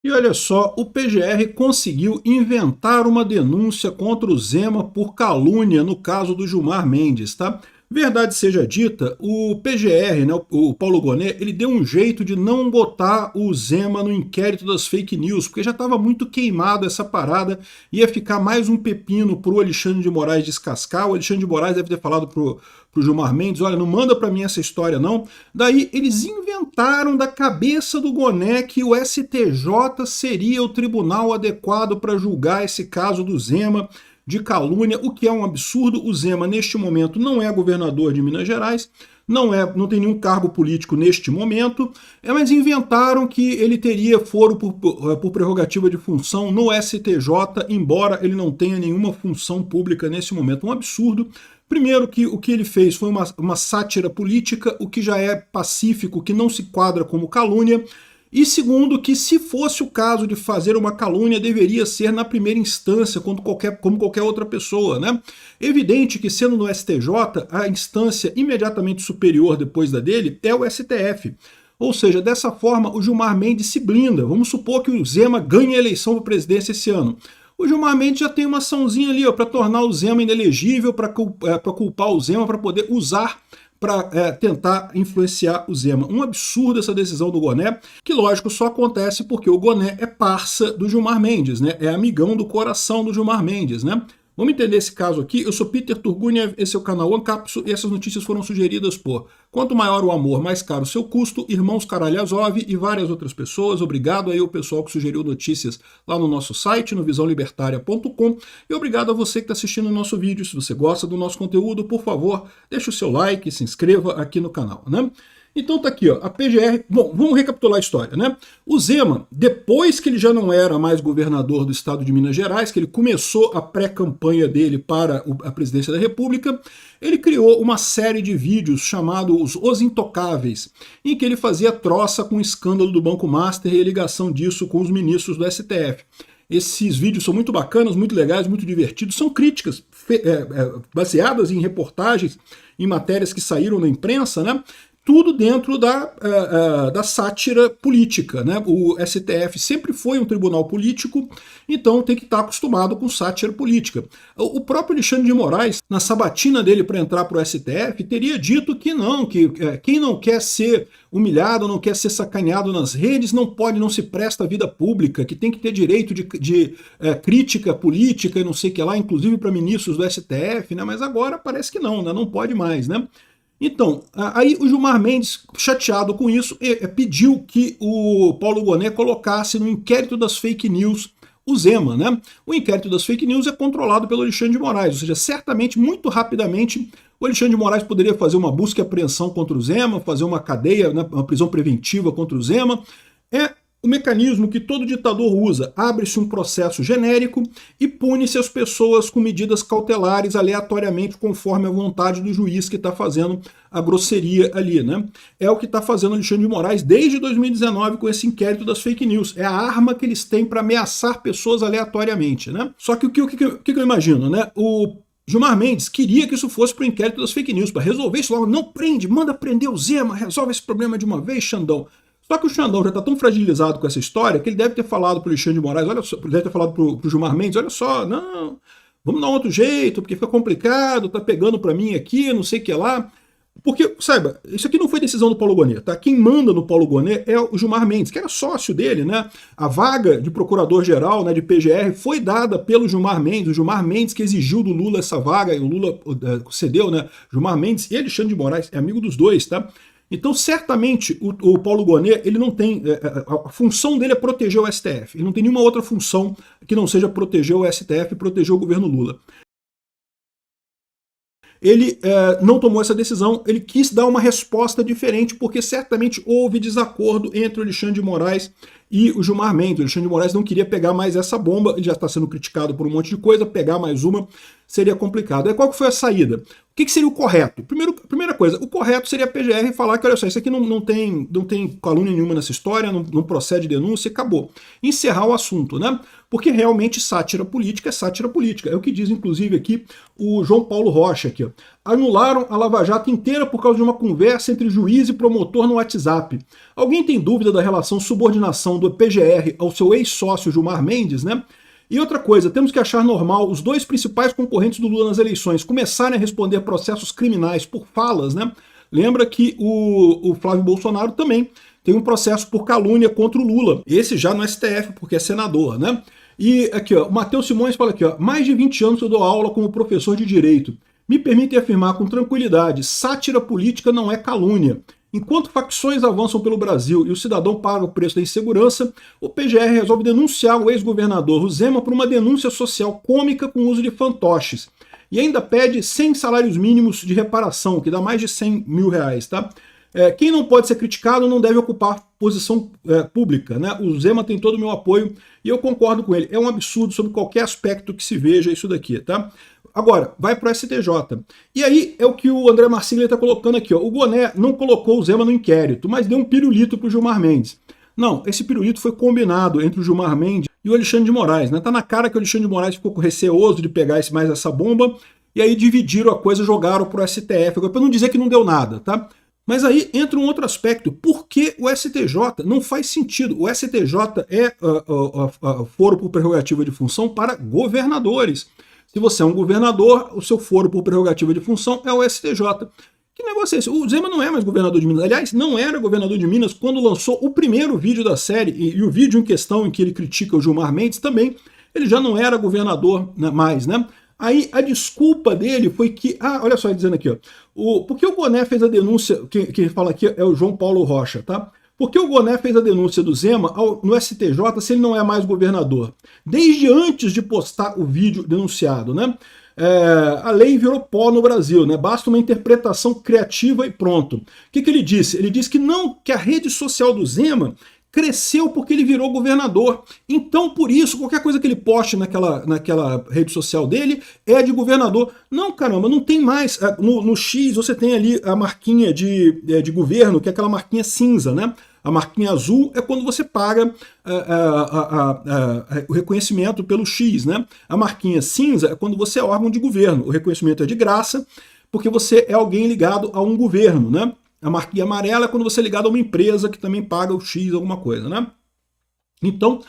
E olha só, o PGR conseguiu inventar uma denúncia contra o Zema por calúnia no caso do Gilmar Mendes, tá? Verdade seja dita, o PGR, né, o Paulo Gonet, ele deu um jeito de não botar o Zema no inquérito das fake news, porque já estava muito queimado essa parada, ia ficar mais um pepino pro Alexandre de Moraes descascar. O Alexandre de Moraes deve ter falado pro Gilmar Mendes, olha, não manda para mim essa história não. Daí eles inventaram da cabeça do Gonet que o STJ seria o tribunal adequado para julgar esse caso do Zema de calúnia, o que é um absurdo. O Zema, neste momento, não é governador de Minas Gerais, não tem nenhum cargo político neste momento, mas inventaram que ele teria foro por prerrogativa de função no STJ, embora ele não tenha nenhuma função pública nesse momento. Um absurdo. Primeiro que o que ele fez foi uma sátira política, o que já é pacífico, que não se quadra como calúnia. E segundo, que se fosse o caso de fazer uma calúnia, deveria ser na primeira instância, como qualquer outra pessoa, né? Evidente que, sendo no STJ, a instância imediatamente superior depois da dele é o STF. Ou seja, dessa forma, o Gilmar Mendes se blinda. Vamos supor que o Zema ganhe a eleição para presidência esse ano. O Gilmar Mendes já tem uma açãozinha ali para tornar o Zema inelegível, para culpar o Zema, para poder usar para tentar influenciar o Zema. Um absurdo essa decisão do Gonet, que lógico só acontece porque o Gonet é parça do Gilmar Mendes, né? É amigão do coração do Gilmar Mendes, né? Vamos entender esse caso aqui. Eu sou Peter Turguniev, esse é o canal Ancapso e essas notícias foram sugeridas por Quanto Maior o Amor, Mais Caro o Seu Custo, Irmãos Karaliazov e várias outras pessoas. Obrigado aí ao pessoal que sugeriu notícias lá no nosso site, no visãolibertaria.com, e obrigado a você que está assistindo o nosso vídeo. Se você gosta do nosso conteúdo, por favor, deixe o seu like e se inscreva aqui no canal, né? Então tá aqui, ó, a PGR... Bom, vamos recapitular a história, né? O Zema, depois que ele já não era mais governador do estado de Minas Gerais, que ele começou a pré-campanha dele para a presidência da República, ele criou uma série de vídeos chamados Os Intocáveis, em que ele fazia troça com o escândalo do Banco Master e a ligação disso com os ministros do STF. Esses vídeos são muito bacanas, muito legais, muito divertidos, são críticas baseadas em reportagens, em matérias que saíram na imprensa, né? Tudo dentro da sátira política, né? O STF sempre foi um tribunal político, então tem que estar acostumado com sátira política. O próprio Alexandre de Moraes, na sabatina dele para entrar para o STF, teria dito que não, que quem não quer ser humilhado, não quer ser sacaneado nas redes, não se presta à vida pública, que tem que ter direito de crítica política e não sei o que lá, inclusive para ministros do STF, né? Mas agora parece que não, né? Não pode mais, né? Então, aí o Gilmar Mendes, chateado com isso, pediu que o Paulo Gonet colocasse no inquérito das fake news o Zema, né? O inquérito das fake news é controlado pelo Alexandre de Moraes, ou seja, certamente, muito rapidamente, o Alexandre de Moraes poderia fazer uma busca e apreensão contra o Zema, fazer uma cadeia, né, uma prisão preventiva contra o Zema. O mecanismo que todo ditador usa: abre-se um processo genérico e pune-se as pessoas com medidas cautelares aleatoriamente conforme a vontade do juiz que está fazendo a grosseria ali, né? É o que está fazendo Alexandre de Moraes desde 2019 com esse inquérito das fake news. É a arma que eles têm para ameaçar pessoas aleatoriamente, né? Só que o que eu imagino, né? O Gilmar Mendes queria que isso fosse para o inquérito das fake news, para resolver isso logo. Não prende, manda prender o Zema, resolve esse problema de uma vez, Xandão. Só que o Xandão já está tão fragilizado com essa história que ele deve ter falado para o Alexandre de Moraes, olha só, deve ter falado para o Gilmar Mendes, olha só, não, vamos dar um outro jeito, porque fica complicado, tá pegando para mim aqui, não sei o que lá. Porque, saiba, isso aqui não foi decisão do Paulo Gonet, tá? Quem manda no Paulo Gonet é o Gilmar Mendes, que era sócio dele, né? A vaga de procurador-geral, né, de PGR, foi dada pelo Gilmar Mendes, o Gilmar Mendes que exigiu do Lula essa vaga, e o Lula cedeu, né? Gilmar Mendes e Alexandre de Moraes é amigo dos dois, tá? Então, certamente, o Paulo Gonet, ele não tem... A função dele é proteger o STF. Ele não tem nenhuma outra função que não seja proteger o STF e proteger o governo Lula. Ele não tomou essa decisão, ele quis dar uma resposta diferente, porque certamente houve desacordo entre o Alexandre de Moraes e o Gilmar Mendes. O Alexandre de Moraes não queria pegar mais essa bomba, ele já está sendo criticado por um monte de coisa, pegar mais uma seria complicado. Aí qual que foi a saída? O que seria o correto? Primeira coisa, o correto seria a PGR falar que, olha só, isso aqui não tem calúnia nenhuma nessa história, não procede denúncia, acabou. Encerrar o assunto, né? Porque realmente sátira política é sátira política. É o que diz, inclusive, aqui o João Paulo Rocha. Aqui, ó. Anularam a Lava Jato inteira por causa de uma conversa entre juiz e promotor no WhatsApp. Alguém tem dúvida da relação subordinação do PGR ao seu ex-sócio Gilmar Mendes, né? E outra coisa, temos que achar normal os dois principais concorrentes do Lula nas eleições começarem a responder processos criminais por falas, né? Lembra que o Flávio Bolsonaro também tem um processo por calúnia contra o Lula. Esse já no STF, porque é senador, né? E aqui, ó, o Matheus Simões fala aqui, ó, mais de 20 anos eu dou aula como professor de direito. Me permitem afirmar com tranquilidade, sátira política não é calúnia. Enquanto facções avançam pelo Brasil e o cidadão paga o preço da insegurança, o PGR resolve denunciar o ex-governador Zema por uma denúncia social cômica com uso de fantoches. E ainda pede 100 salários mínimos de reparação, que dá mais de 100 mil reais, tá? Quem não pode ser criticado não deve ocupar posição pública, né? O Zema tem todo o meu apoio e eu concordo com ele. É um absurdo sobre qualquer aspecto que se veja isso daqui, tá? Agora, vai para o STJ. E aí é o que o André Marcília está colocando aqui, ó. O Boné não colocou o Zema no inquérito, mas deu um pirulito para o Gilmar Mendes. Não, esse pirulito foi combinado entre o Gilmar Mendes e o Alexandre de Moraes, né? Tá na cara que o Alexandre de Moraes ficou receoso de pegar mais essa bomba, e aí dividiram a coisa, jogaram pro STF, para não dizer que não deu nada, tá? Mas aí entra um outro aspecto, por que o STJ não faz sentido? O STJ é foro por prerrogativa de função para governadores. Se você é um governador, o seu foro por prerrogativa de função é o STJ. Que negócio é esse? O Zema não é mais governador de Minas. Aliás, não era governador de Minas quando lançou o primeiro vídeo da série, e o vídeo em questão em que ele critica o Gilmar Mendes também, ele já não era governador, né, mais, né? Aí a desculpa dele foi que, olha só ele dizendo aqui, ó, porque o Boné fez a denúncia, quem fala aqui é o João Paulo Rocha, tá? Porque o Boné fez a denúncia do Zema no STJ se ele não é mais governador? Desde antes de postar o vídeo denunciado, né? A lei virou pó no Brasil, né? Basta uma interpretação criativa e pronto. O que ele disse? Ele disse que não, que a rede social do Zema cresceu porque ele virou governador. Então, por isso, qualquer coisa que ele poste naquela rede social dele é de governador. Não, caramba, não tem mais. No X você tem ali a marquinha de governo, que é aquela marquinha cinza, né? A marquinha azul é quando você paga o reconhecimento pelo X, né? A marquinha cinza é quando você é órgão de governo. O reconhecimento é de graça, porque você é alguém ligado a um governo, né? A marquinha amarela é quando você é ligado a uma empresa que também paga o X alguma coisa, né? Então,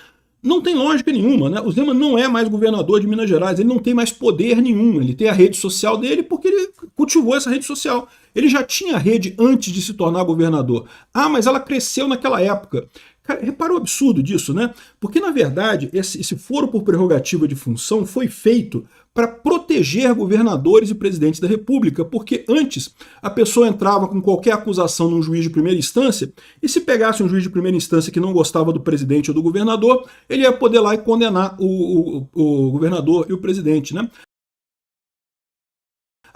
não tem lógica nenhuma, né? O Zema não é mais governador de Minas Gerais, ele não tem mais poder nenhum, ele tem a rede social dele porque ele cultivou essa rede social. Ele já tinha rede antes de se tornar governador. Mas ela cresceu naquela época. Cara, repara o absurdo disso, né? Porque, na verdade, esse foro por prerrogativa de função foi feito para proteger governadores e presidentes da República, porque antes a pessoa entrava com qualquer acusação num juiz de primeira instância, e se pegasse um juiz de primeira instância que não gostava do presidente ou do governador, ele ia poder lá e condenar o governador e o presidente, né?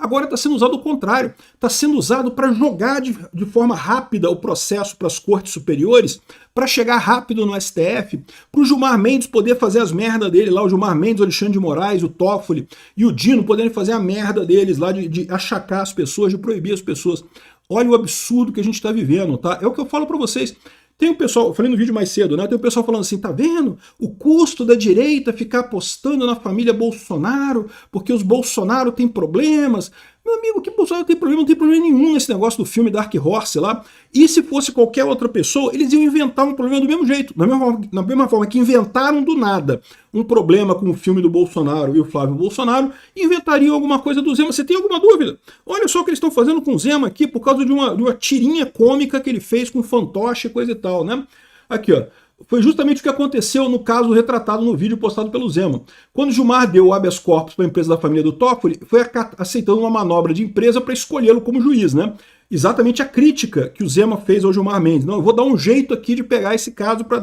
Agora está sendo usado o contrário, está sendo usado para jogar de forma rápida o processo para as cortes superiores, para chegar rápido no STF, para o Gilmar Mendes poder fazer as merdas dele lá, o Gilmar Mendes, o Alexandre de Moraes, o Toffoli e o Dino poderem fazer a merda deles lá de achacar as pessoas, de proibir as pessoas. Olha o absurdo que a gente está vivendo, tá? É o que eu falo para vocês. Tem o pessoal, eu falei no vídeo mais cedo, né? Tem o pessoal falando assim, tá vendo? O custo da direita ficar apostando na família Bolsonaro, porque os Bolsonaro têm problemas. Meu amigo, que Bolsonaro tem problema? Não tem problema nenhum nesse negócio do filme Dark Horse lá. E se fosse qualquer outra pessoa, eles iam inventar um problema do mesmo jeito. Da mesma forma que inventaram do nada um problema com o filme do Bolsonaro e o Flávio Bolsonaro, inventariam alguma coisa do Zema. Você tem alguma dúvida? Olha só o que eles estão fazendo com o Zema aqui por causa de uma tirinha cômica que ele fez com fantoche e coisa e tal, né? Aqui, ó. Foi justamente o que aconteceu no caso retratado no vídeo postado pelo Zema. Quando Gilmar deu o habeas corpus para a empresa da família do Toffoli, foi aceitando uma manobra de empresa para escolhê-lo como juiz, né? Exatamente a crítica que o Zema fez ao Gilmar Mendes. Não, eu vou dar um jeito aqui de pegar esse caso para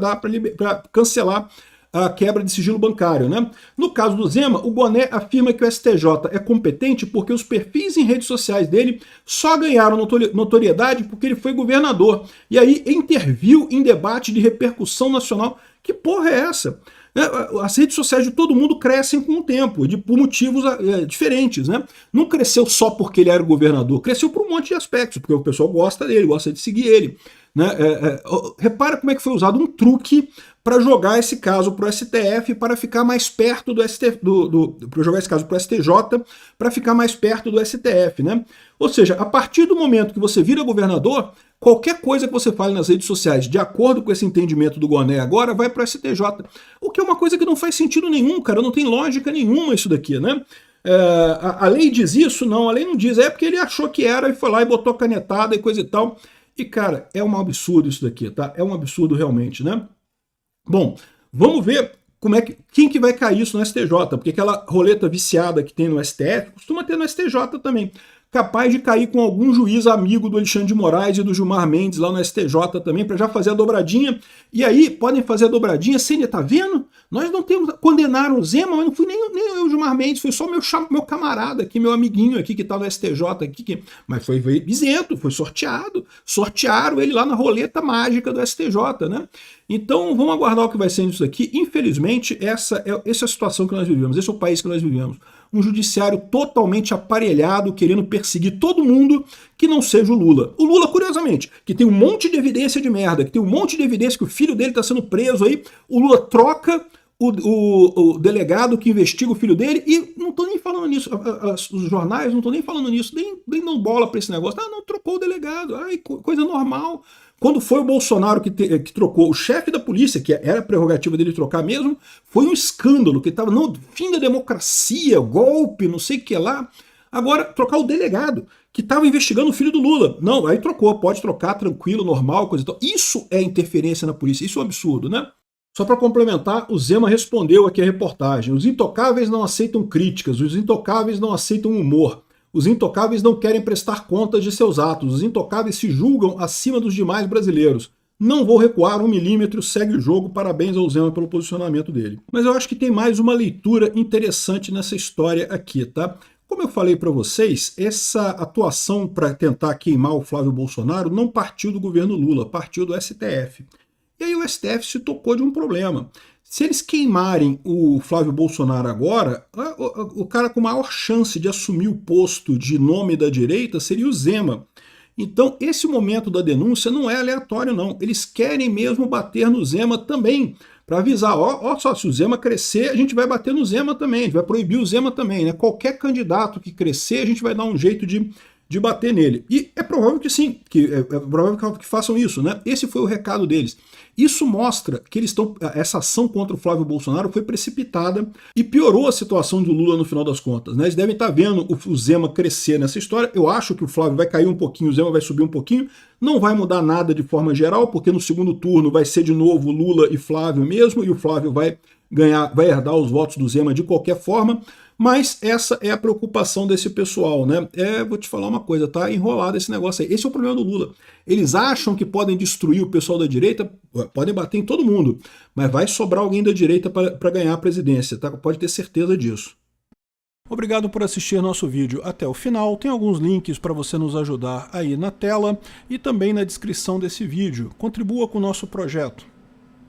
cancelar a quebra de sigilo bancário, né? No caso do Zema, o Boné afirma que o STJ é competente porque os perfis em redes sociais dele só ganharam notoriedade porque ele foi governador. E aí interviu em debate de repercussão nacional. Que porra é essa? As redes sociais de todo mundo crescem com o tempo, por motivos diferentes, né? Não cresceu só porque ele era governador, cresceu por um monte de aspectos, porque o pessoal gosta dele, gosta de seguir ele. né? Repara como é que foi usado um truque para jogar esse caso para o STF, para ficar mais perto do STF, para jogar esse caso para o STJ, para ficar mais perto do STF, né? Ou seja, a partir do momento que você vira governador, qualquer coisa que você fale nas redes sociais, de acordo com esse entendimento do Goné agora, vai para o STJ. O que é uma coisa que não faz sentido nenhum, cara, não tem lógica nenhuma isso daqui, né? A lei diz isso? Não, a lei não diz. É porque ele achou que era e foi lá e botou canetada e coisa e tal. E, cara, é um absurdo isso daqui, tá? É um absurdo realmente, né? Bom, vamos ver quem que vai cair isso no STJ, porque aquela roleta viciada que tem no STF costuma ter no STJ também. Capaz de cair com algum juiz amigo do Alexandre de Moraes e do Gilmar Mendes lá no STJ também, para já fazer a dobradinha. E aí, podem fazer a dobradinha sem, tá vendo? Nós não temos, condenaram o Zema, mas não fui nem eu, o Gilmar Mendes, foi só meu camarada aqui, meu amiguinho aqui que tá no STJ aqui, mas foi isento, foi sortearam ele lá na roleta mágica do STJ, né? Então, vamos aguardar o que vai ser isso aqui. Infelizmente, essa é a situação que nós vivemos, esse é o país que nós vivemos. Um judiciário totalmente aparelhado, querendo perseguir todo mundo que não seja o Lula. O Lula, curiosamente, que tem um monte de evidência de merda, que tem um monte de evidência que o filho dele está sendo preso aí, o Lula troca o delegado que investiga o filho dele, e não estou nem falando nisso, os jornais não estão nem falando nisso, nem dão bola para esse negócio. Ah, não, trocou o delegado, ai, coisa normal. Quando foi o Bolsonaro que trocou o chefe da polícia, que era a prerrogativa dele trocar mesmo, foi um escândalo, que estava no fim da democracia, golpe, não sei o que lá. Agora, trocar o delegado, que estava investigando o filho do Lula. Não, aí trocou, pode trocar, tranquilo, normal, coisa e tal. Isso é interferência na polícia, isso é um absurdo, né? Só para complementar, o Zema respondeu aqui a reportagem. Os intocáveis não aceitam críticas, os intocáveis não aceitam humor. Os intocáveis não querem prestar contas de seus atos. Os intocáveis se julgam acima dos demais brasileiros. Não vou recuar 1 milímetro, segue o jogo, parabéns ao Zema pelo posicionamento dele. Mas eu acho que tem mais uma leitura interessante nessa história aqui, tá? Como eu falei para vocês, essa atuação para tentar queimar o Flávio Bolsonaro não partiu do governo Lula, partiu do STF. E aí o STF se tocou de um problema. Se eles queimarem o Flávio Bolsonaro agora, o cara com maior chance de assumir o posto de nome da direita seria o Zema. Então, esse momento da denúncia não é aleatório, não. Eles querem mesmo bater no Zema também, para avisar, ó só, se o Zema crescer, a gente vai bater no Zema também, a gente vai proibir o Zema também, né? Qualquer candidato que crescer, a gente vai dar um jeito de bater nele. E é provável que sim, é provável que façam isso, né? Esse foi o recado deles. Isso mostra que essa ação contra o Flávio Bolsonaro foi precipitada e piorou a situação do Lula no final das contas, né? Eles devem estar vendo o Zema crescer nessa história. Eu acho que o Flávio vai cair um pouquinho, o Zema vai subir um pouquinho. Não vai mudar nada de forma geral, porque no segundo turno vai ser de novo Lula e Flávio mesmo, e o Flávio vai herdar os votos do Zema de qualquer forma. Mas essa é a preocupação desse pessoal, né? Vou te falar uma coisa, tá enrolado esse negócio aí. Esse é o problema do Lula. Eles acham que podem destruir o pessoal da direita, podem bater em todo mundo, mas vai sobrar alguém da direita para ganhar a presidência, tá? Pode ter certeza disso. Obrigado por assistir nosso vídeo até o final. Tem alguns links para você nos ajudar aí na tela e também na descrição desse vídeo. Contribua com o nosso projeto.